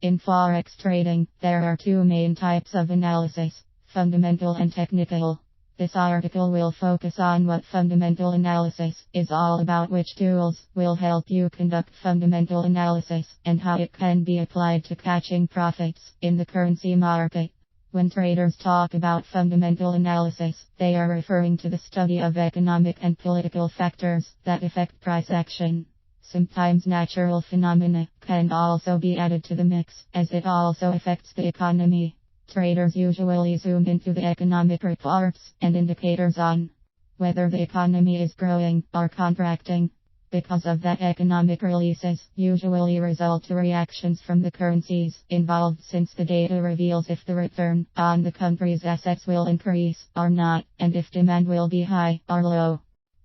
In Forex trading, there are two main types of analysis, fundamental and technical. This article will focus on what fundamental analysis is all about, which tools will help you conduct fundamental analysis, and how it can be applied to catching profits in the currency market. When traders talk about fundamental analysis, they are referring to the study of economic and political factors that affect price action. Sometimes natural phenomena can also be added to the mix, as it also affects the economy. Traders usually zoom into the economic reports and indicators on whether the economy is growing or contracting. Because of that, economic releases usually result to reactions from the currencies involved, since the data reveals if the return on the country's assets will increase or not, and if demand will be high or low.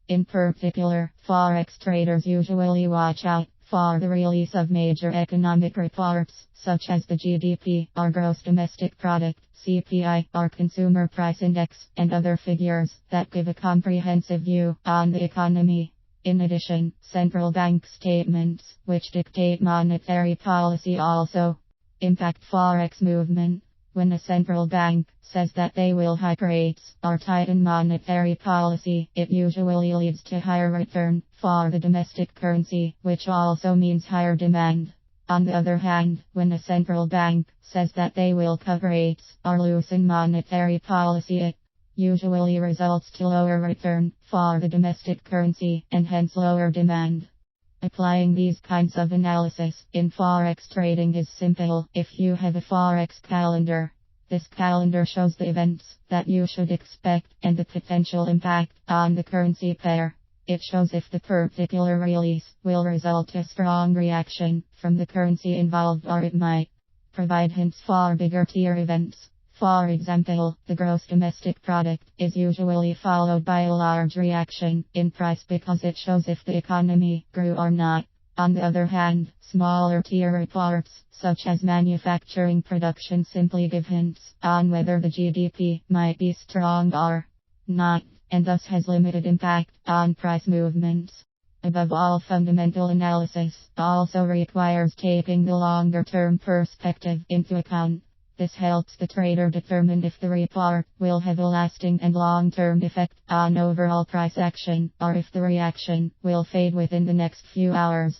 In particular, Forex traders usually watch out for the release of major economic reports, such as the GDP or Gross Domestic Product, CPI or Consumer Price Index, and other figures that give a comprehensive view on the economy. In addition, central bank statements, which dictate monetary policy, also impact Forex movement. When a central bank says that they will hike rates or tighten monetary policy, it usually leads to higher return for the domestic currency, which also means higher demand. On the other hand, when a central bank says that they will cut rates or loosen monetary policy, it usually results to lower return for the domestic currency and hence lower demand. Applying these kinds of analysis in Forex trading is simple. If you have a Forex calendar, this calendar shows the events that you should expect and the potential impact on the currency pair. It shows if the particular release will result in a strong reaction from the currency involved, or it might provide hints for bigger tier events. For example, the gross domestic product is usually followed by a large reaction in price because it shows if the economy grew or not. On the other hand, smaller tier reports, such as manufacturing production, simply give hints on whether the GDP might be strong or not, and thus has limited impact on price movements. Above all, fundamental analysis also requires taking the longer-term perspective into account. This helps the trader determine if the report will have a lasting and long-term effect on overall price action, or if the reaction will fade within the next few hours.